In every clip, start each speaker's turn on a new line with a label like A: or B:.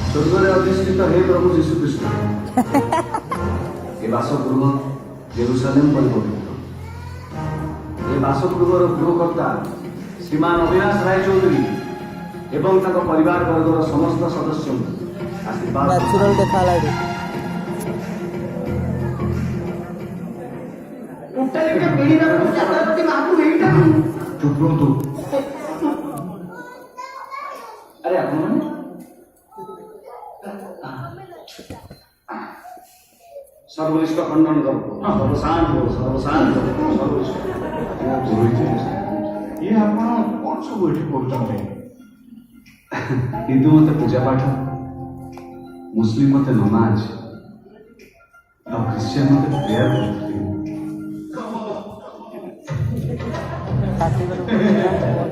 A: स्वर्गरे अधिष्ठित हे प्रभु जीशु कृष्ण ए बासगृह Jerusalem परिपवित्र ए बासगृहर गृहकर्ता श्रीमान अविनाश राय चौधरी एवं परिवार वर्गर समस्त सदस्य आशीर्वाद
B: न्याचुरल देखा लाइट
A: चुप रहो तू अरे आप सर्वनिष्ठ खंडन करो सर्वशांत हो सर्वशांत सर्वनिष्ठ
C: ये आपण कोण सब एठी करूଛନ୍ତି
A: हिंदू मत पूजा पाठ मुस्लिम मत नमाज और क्रिश्चियन मत प्रेयर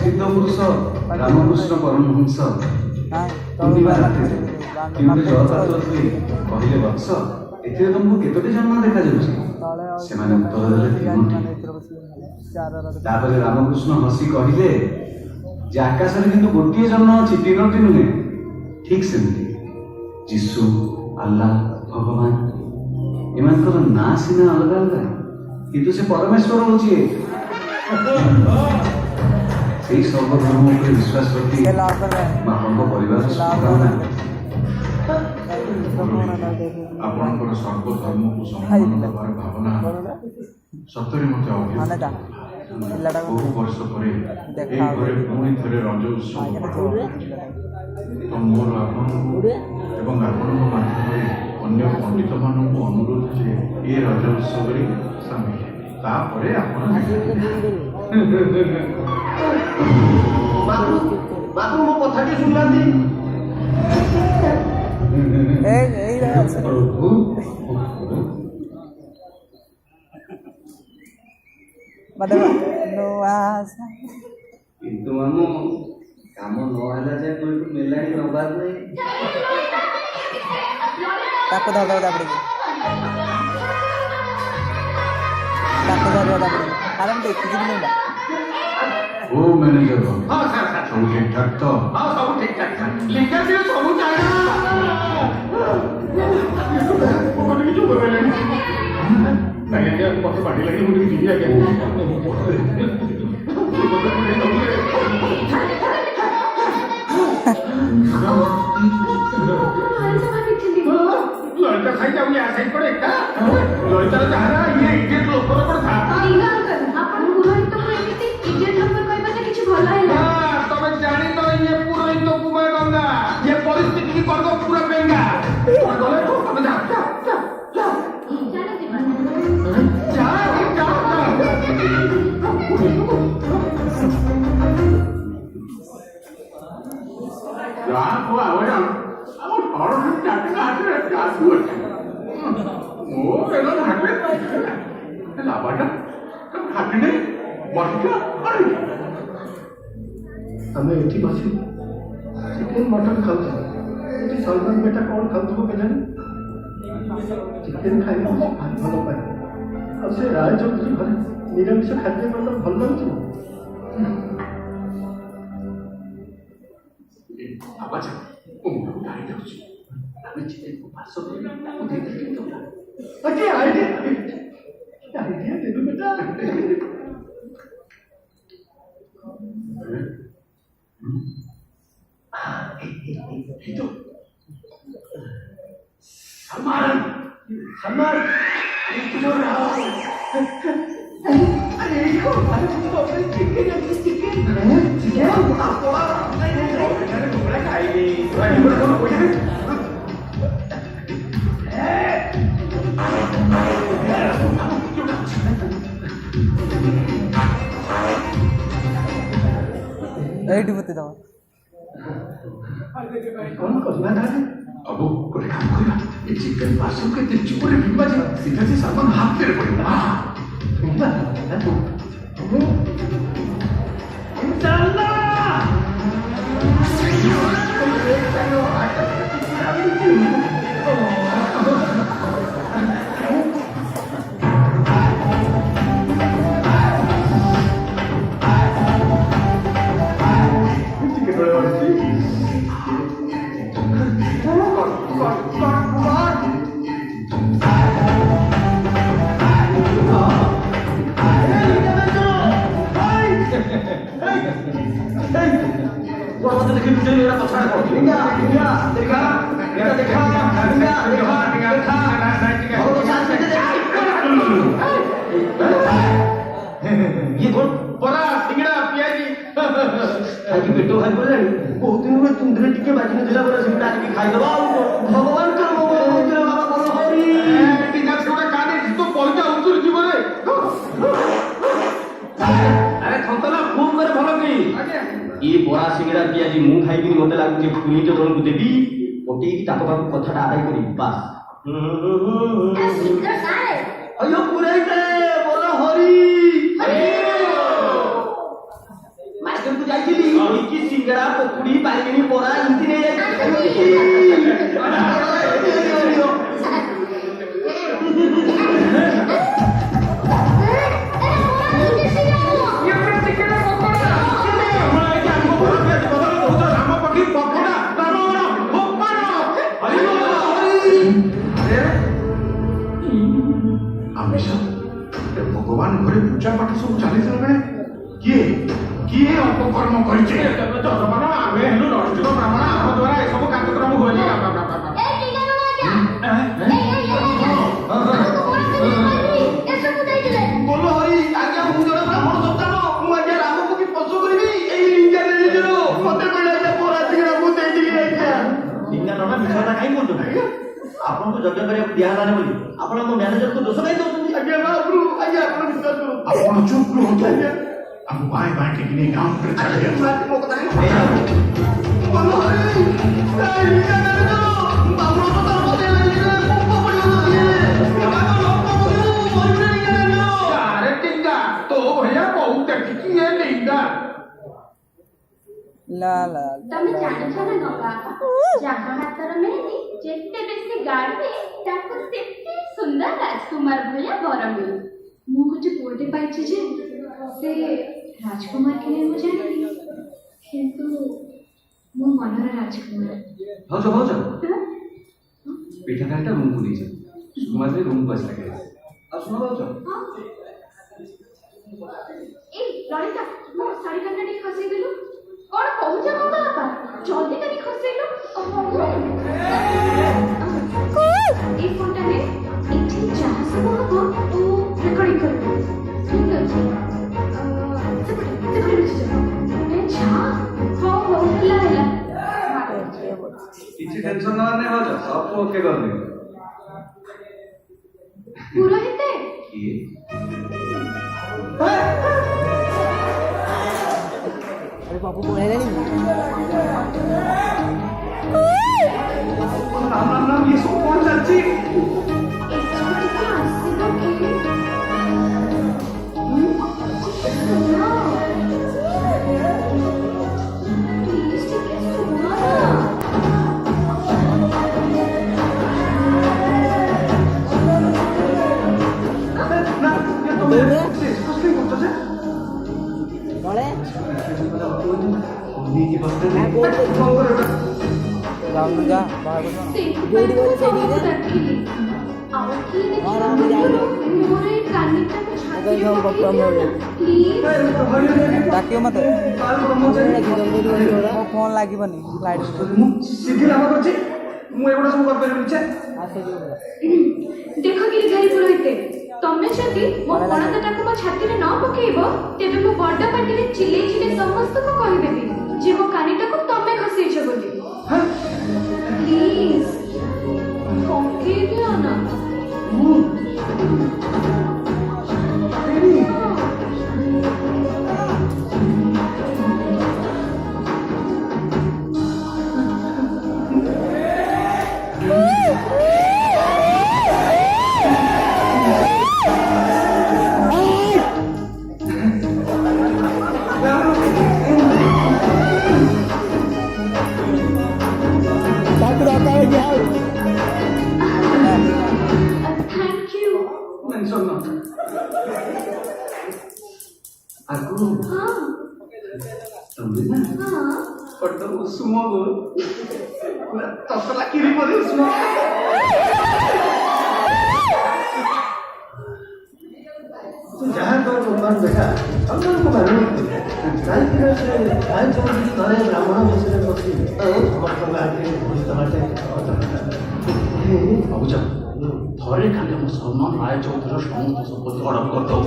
A: सिद्ध पुरुष रामकृष्ण परमहंस कहले वत्स एथिरे तुमको केतोटी जन्म देखा जाउछि सेमाने उत्तर देले तीनोटी तापर रामकृष्ण हसी कहले जे आकाश में किंतु गोटे जन्म अच्छी तीनोटी नुहे ठीक सेमती जीशु अल्लाह भगवान एमानकर ना सीना अलग अलग किंतु से परमेश्वर होछि सेही सर्वधर्म उपरे विश्वास रखी बापा परिवार शुभकामना
C: आपणकर सर्वधर्म को सम्मान देवार भावना सतरे मते अभिभूत बहु वर्ष पर पुणी थे रज उत्सव तो मोर आपण एवं आपण माध्यम अन्य पंडित मानक अनुरोध जे ये रज उत्सव सामिल तापर आपण
A: बापू मो कथा के सुनला दी
D: କିନ୍ତୁ ମାମୁଁ କାମ ନହେଲା ଯେ କୋଉଠୁ ମିଳିଲାଣି ନବାର ନାହିଁ
B: ତାକୁ ଧର ତାପରେ ଆରାମ ଦେଖିଛି କି ନା
C: ओ मैनेजर हां सर सब ठीक ठाक तो हां सब ठीक ठाक लेकर भी सब चाहिए कोन की जो बोले नहीं ये पक्के पार्टी लगी मुझे दिया क्या लड़का खाई जाऊंगी ऐसे ही पड़ेगा लड़का चाह ये इडियट लोग पर था
E: इला कर अपन पुरोहित तो एमिति इडियट नंबर कहबा से किछ भला हैला
C: हां तबे जानी तो ये पुरोहित तो कुमार गंगा ये परिस्थिति की कर दो पूरा बेंगा गले तो तबे जा को आवडा আমার বড় চাকরি আছে কাজ করছে ও এলো হাঁটবে লাভাটা হাঁটনে বসটা আরে
F: ଆମେ ଏଠି ବସି ଚିକେନ ମଟନ ଖାଉଛୁ ଏଠି ସଲମାନ ବେଟା କ'ଣ ଖାଉଥିବ କେଜାଣି ଚିକେନ ଖାଇବାକୁ ସେ ଭାରି ଭଲ ପାଏ ଆଉ ସେ ରାୟ ଚୌଧୁରୀ ଘରେ ନିରାମିଷ ଖାଦ୍ୟ କଲେ ଭଲ ଲାଗୁଥିବ
C: ଆବାଜ ମୁଁ ଗାଡ଼ି ଯାଉଛି ଆମେ ଚିକେନକୁ ପାସ କରି ତାକୁ ଦେଇଦେଲେ କେମିତି
F: ଓକେ ଆଇଡିଆ ଦେଲୁ ବେଟା
C: itu Salman itu orang अरे इसको अरे तो chicken apa ini bukan kaini lagi berapa punya
B: ଏଇଠି ବତେ ଦବା
F: କ'ଣ କରିବା ତାହେଲେ
C: अब ଗୋଟେ କାମ କରିବା ଏ ଚିକେନ ପାର୍ସଲ କେତେ ଚୁପରେ ଫିମ୍ବା ଯେ ସିଧା ସେ ସାମାନ ହାତରେ ପଡ଼ିବ
F: ଫିମ୍ବା
C: ବରା ସିଙ୍ଗଡ଼ା ପିଆଜି
F: ଆଜି ପେଟ ଭାରି ପଡ଼ିଲାଣି ବହୁତ ଦିନ ପରେ ତୁଣ୍ଡରେ ଟିକେ ବାଜି ନଥିଲା ପରେ ସେଗୁଡ଼ା ଆଣିକି ଖାଇଦବା ଆଉ ଭଗବାନଙ୍କର ମଙ୍ଗଳ ହଉଥିଲେ ବାବା ଭଲ ହରି
C: ତୁ ପଇସା ଉତୁରି ଯିବରେ
D: ଆରେ ଥନ୍ତନା ଖୁବ୍ করে ଭଲ କି ଏ ବରା ସିଙ୍ଗଡ଼ା ପିଆଜି ମୁଁ ଖାଇବିନି ମତେ ଲାଗୁଛି ପୁଣି ଜଣଙ୍କୁ ଦେବି ପଟେଇକି ତାଙ୍କ ପାଖକୁ କଥାଟା ଆଦାୟ କରିବି ବାସ୍
F: अयो पुराइते बोल हरि मार्केट को जाइছিলি কি সিঙ্গাড়া পকুড়ি বাইগিনি বড়া ইন্তি নেই
C: ভগবান ঘরে পূজা পাঠ সব চালিছে বেড়ে কিଏ কিଏ অপকর্ম କରିছে ଆମେ ହେଲୁ ନୈଷ୍ଠିକ ବ୍ରାହ୍ମଣ ଆମ ଦ୍ୱାରା ଏସବୁ କାର୍ଯ୍ୟକ୍ରମ ହୁଏନି
F: बोल हरि आज्ञा मु जण ब्राह्मण सप्ताह मु आज्ञा राम को की पशु करबी एई लिंगा ने जरो मते कहला जे पोरा सिगरा मु देई दिली आज्ञा
D: लिंगा नना मिछाटा काई बोलतो आपन को यज्ञ करे दिया हलाने बोली आपन को मैनेजर को दोष काई दउछन
F: आज्ञा बाबू आज्ञा अपन विश्वास करो
C: ଆପଣ ଚୁପ୍ ରୁହନ୍ତୁ ଆମ ବାଏ ବାଏ ଟିକେ ନେଇ ଗାଁ ଉପରେ ଛାଡ଼ି ଦିଅନ୍ତୁ
F: मो कथा बोल हरि एई लिंगा ने जरो बाबू तो तर मते लगी जे पोप पड़ियो दिए बाबा लोक मते मोर लिंगा ने जरो
C: अरे टिंगा तो भैया बहुत देखी ये लिंगा
B: ला ला
E: ତମେ ଜାଣିଛ ନା ନବା ଯାହା ହାତର ମେହେନ୍ଦି ଯେତେ ବେଶୀ ଗାଢ଼େ ତାକୁ ସେତେ ସୁନ୍ଦର ରାଜକୁମାର ଭଳିଆ ବର ମିଳେ ମୁଁ ଗୋଟେ ପୁଅଟେ ପାଇଛି ଯେ ସେ ରାଜକୁମାର କି ନାହିଁ ମୁଁ ଜାଣିନି କିନ୍ତୁ ମୋ ମନର ରାଜକୁମାର
A: ଭାଉଜ ଭାଉଜ ପିଠା ଖାଇଟା ରୁମକୁ ନେଇଯାଅ ସୁକୁମାର ରୁମକୁ ଆସିଲା ଖାଇ ଆଉ ଶୁଣ ଭାଉଜ
E: ଏ ଲଳିତା ମୋ ଶାଢ଼ୀ କାନ୍ଥା ଟିକେ ଖସେଇ ଦେଲୁ କଣ କହୁଛ କଣ ବାପା ଜଲ୍ଦି କରି ଖସେଇଲୁ এই ফোনটা নে এଠି ଯାହା ସବୁ ହବ ତୁ ରେକର୍ଡିଂ କରିବୁ ଠିକ ଅଛି ସେପଟେ ବସିଛ ଯା ହଉ ହଉ ହେଲା
A: କିଛି ଟେନସନ ନେବାର ନାହିଁ ଭାଉଜ ସବୁ ଓକେ କରିଦେବି
E: ପୁରୋହିତ
A: କିଏ
B: अरे बापू पळायला नाही
A: राम राम राम ये सब कौन चालची
E: ଏଠିକି ଆସିବ କି ପ୍ଲିଜ ଟିକେ ଶୁଣ
A: ना ये तो मेरे कुछ नहीं बोलते से
B: कळे
A: उन्हीं की बात है
B: बोल दे
A: फोन करो
B: जाऊन जा बाहर बस
E: ସେଇଥିପାଇଁ ମୁଁ ତମକୁ ଡାକିଲି। ଆଉ କିଏ ଦେଖିବ? ମୋର ଏଇ କାନିଟାକୁ ଛାତିରେ ପକେଇଦିଅ ନା, please।
B: डाकियो मत ମୋ ଫୋନ ଲାଗିବନି ଲାଇଟ୍
A: ମୁଁ ସିଧି ଲାଭ କରିଛି ମୁଁ ଏଗୁଡ଼ା ସବୁ କରିପାରିବି ଇଚ୍ଛା
E: ଦେଖ ଗିରିଧାରୀ ପୁରୋହିତ ତମେ ଯଦି ମୋ ପଣତଟାକୁ ମୋ ଛାତିରେ ନ ପକେଇବ ତେବେ ମୁଁ ବଡ ପାଟିରେ ଚିଲେଇ ଚିଲେଇ ସମସ୍ତଙ୍କୁ କହିଦେବି ଯେ ମୋ କାନିଟାକୁ ତମେ ଖସେଇଛ ବୋଲି ପ୍ଲିଜ ପକେଇ ଦିଅ ନା थैंक यू
A: मेंशन ना आगु
E: हाँ
A: तंबी ना
E: हाँ
A: फोटो सुमो ତସଲା କିରି ପରି ଉଷ୍ମ।
F: ଯାହା କର ଭଗବାନ ବେଟା ସନ୍ତାନକୁ ମାନୁ କାହିଁକି ନା ସେ ରାୟଚୌଧୁରୀ ଘରେ ବ୍ରାହ୍ମଣ ବିଷୟରେ ବସି ସମସ୍ତଙ୍କ ଆଗରେ ଘୋଷିତ ବାଟେ
D: ଭାବୁଛ ଥରେ ଖାଲି ଆମ ସମ୍ମାନ ରାୟଚୌଧୁରୀର ସମସ୍ତ ସମ୍ପତ୍ତି ହଡପ କରିଦଉ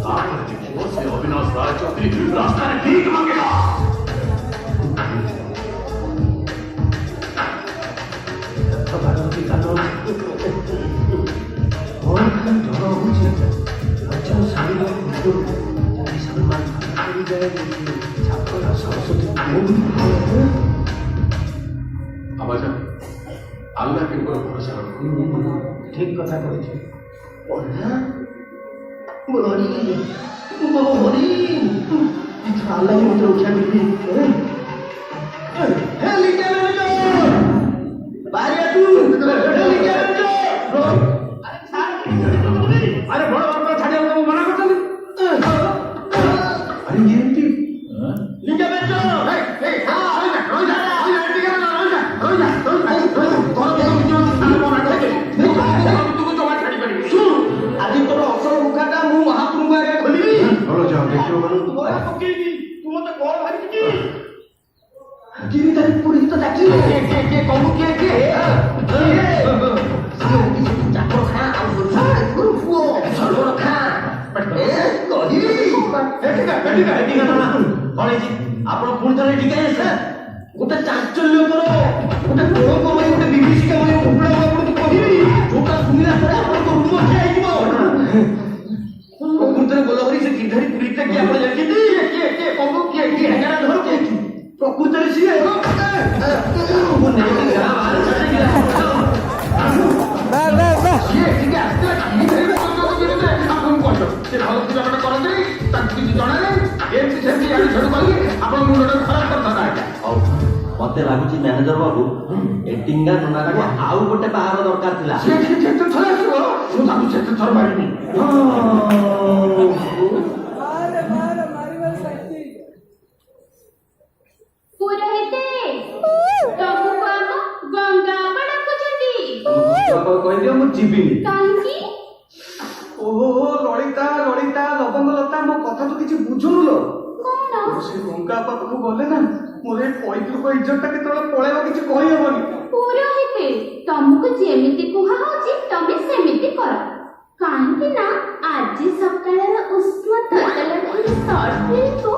D: ତାପରେ ଦେଖିବ ସେ ଅବିନାଶ ରାୟଚୌଧୁରୀ ରାସ୍ତାରେ ଠିକ ମାଗିଲା।
F: ଭାରତୀ କାନ ମୋର ଖାଲି ଡର ହଉଛି ରଜ ଶାଢ଼ୀର ସମ୍ମାନ କରିଯାଏ ଛାତ୍ର ସରସ୍ୱତୀ
C: ଆବାଜ ଆଲ୍ଲାହ के ऊपर भरोसा रखो।
F: ଠିକ କଥା କହିଛୁ ଆଲ୍ଲାହ ମତେ ରକ୍ଷା କରିବି
A: ଆରେ ବଡ ବାପା ଛାଡ଼ିବାକୁ ମୁଁ ମନା କରୁଥିଲି। ଆରେ ଇଏ ଏମିତି
D: ଆଜି ତୋର ଅସଲ ମୁଖାଟା ମୁଁ ମହାପ୍ରଭୁଙ୍କ ଆଗରେ ଖୋଲିବି।
C: ଭଲ ଯାଅ ଦେଖିବ
D: ତୁ ବରା ପକେଇବି ତୁ ମତେ କଣ ଭାବିଛୁ କି?
F: କିରି ତାରିଖ ପୁରୀ ତ ଡାକିଲେ
D: କିଏ କହୁ କିଏ କିଏ ଚାକର ଖା ଆଉ ପୁଅ ସର୍ବର ଖା ଆପଣ ପୁଣି ଥରେ ଏଠିକି ଆସିଲେ ଗୋଟେ ଚାଞ୍ଚଲ୍ୟକର ଗୋଟେ କଳଙ୍କମୟ ଗୋଟେ ବିଭୀଷିକାମୟ ଘଟଣା ମୁଁ ଆପଣଙ୍କୁ କହିବି ଯୋଉଟା ଶୁଣିଲା ପରେ ଆପଣଙ୍କ ରୁମ ଠିଆ ହେଇଯିବ। ପ୍ରକୃତରେ ବୋଲ କରି ସେ ଗିର୍ଧାରୀ ପୁରୀଟା କିଏ ଆପଣ ଜାଣିଛନ୍ତି? କିଏ କହୁ କିଏ ହେଗାରା ଧର କିଏ ପ୍ରକୃତରେ ସିଏ ମୁଁ ନେଇକି ଗାଁ ବାହାରେ ଛାଡ଼ିକି ସିଏ ଏଠିକି ଆସିଥିଲା କି ଧରିବେ ଆପଣଙ୍କୁ କହିବ ସେ ଭଲ ପୂଜାପାଠ କରନ୍ତିନି ତାଙ୍କୁ କିଛି ଜଣା ନାହିଁ ଏମିତି ସେମିତି ଆଣି ଛେଡ଼ୁ କରିକି ଆପଣଙ୍କ ମୁଣ୍ଡଟା ଖରାପ କରିଥାନ୍ତା ଆଜ୍ଞା।
G: ହଉ ମତେ ଲାଗୁଛି ମ୍ୟାନେଜର ବାବୁ ଏଟିଙ୍ଗା ନନାକୁ ଆଉ ଗୋଟେ ବାହାର ଦରକାର ଥିଲା।
D: ସିଏ ଯେତେ ଥର ଆସିବ ମୁଁ ତାକୁ ସେତେ ଥର ମାରିବି।
E: ପୁରୋହିତେ ତମକୁ ଆମ ଗଙ୍ଗା ବାପା ଡାକୁଛନ୍ତି।
A: କହିଦିଅ ମୁଁ ଯିବିନି।
E: କାହିଁକି?
A: ଓହୋ ଲଳିତା ଲଳିତା ଲବଙ୍ଗଲତା ମୋ କଥା ତ କିଛି ବୁଝୁନୁ ଲୋ।
E: କଣ?
A: ସେ ଗଙ୍ଗା ପାଖକୁ ଗଲେ ନା ମୋର ଏ ପୈତୃକ ଇଜ୍ଜତଟା କେତେବେଳେ ପଳେଇବ କିଛି କହିହବନି।
E: ପୁରୋହିତେ ତମକୁ ଯେମିତି କୁହା ହଉଛି ତମେ ସେମିତି କର। କାହିଁକି ନା ଆଜି ସକାଳର ଉଷ୍ମ ତତଲାଖିରି ସର୍ଟ ଫିଲ୍ମକୁ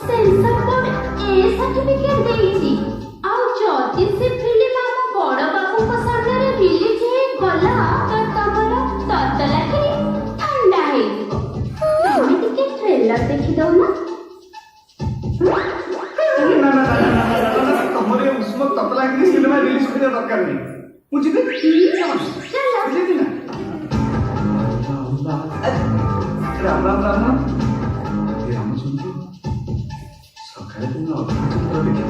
E: ସେନ୍ସର ବୋର୍ଡ ଏ ସାର୍ଟିଫିକେଟ ଦେଇଛି। ଆଉ ଯଦି ସେ ଫିଲ୍ମ ଆମ ବଡ ବାବୁଙ୍କ ସାମ୍ନାରେ ରିଲିଜ ହେଇଗଲା ତ ତମର ତତଲାଖିରି ଥଣ୍ଡା ହେଇଯିବ। ତମେ ଟିକେ ଟ୍ରେଲର ଦେଖିଦଉନ।
A: ତମର ଏ ଉଷ୍ମ ତତଲାଖିରି ସିନେମା ରିଲିଜ କରିବା ଦରକାର ନାହିଁ। ମୁଁ ଯିବି
E: ଚାଲ।
A: ଯିବି ନା। ରାମ ରାମ ରାମ ରାମ। ରାମଚନ୍ଦ୍ର ସକାଳେ ତୁମେ ଅର୍ଥଚନ୍ଦ୍ର ଦେଖିବ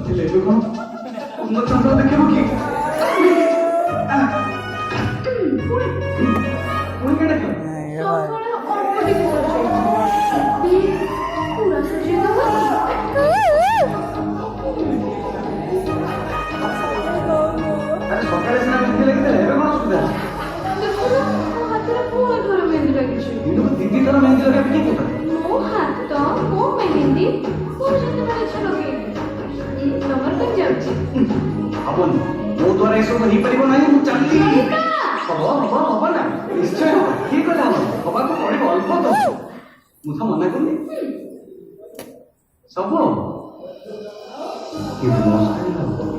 A: ହେଲେ ଏବେ କଣ ପୂର୍ଣ୍ଣଚନ୍ଦ୍ର ଦେଖିବ କି? ପୁଣି କେଟା କିଲ?
E: ସକାଳେ ଅଳ୍ପ ଟିକେ ସରିଯାଇଛି। ପୁରା ସରିଯିବ।
A: ଆରେ ସକାଳେ ସିନା ମେହେନ୍ଦି ଲାଗିଥିଲା ଏବେ କଣ ଅସୁବିଧା?
E: ଦେଖୁନ ମୋ ହାତରେ ପୁଣି ଥରେ ମେହେନ୍ଦି ଲାଗିଛି।
A: ଦିନକୁ ଦିଦି ଥର ମେହେନ୍ଦି ଲଗେଇବା କି କଥା?
E: ମୋ ହାତ ମୋ ମେହେନ୍ଦି ପୁଣି ଯେତେବେଳେ ଇଚ୍ଛା ଲଗେଇବି। ତମର କେମିତି ଯାଉଛି?
A: ହବନି ମୋ ଦ୍ୱାରା ଏସବୁ ହେଇପାରିବ ନାହିଁ। ମୁଁ ଚାଲିଲି।
E: ଲଳିତା!
A: ହବ ନା ନିଶ୍ଚୟ ହବ। କିଏ କହିଲା ହବ? ହବାକୁ ପଡିବ ଅଳ୍ପ ତ। ମୁଁ ତ ମନା କରୁନି ସବୁ ହବ କିନ୍ତୁ ମୋ ସାଙ୍ଗରେ ହବ।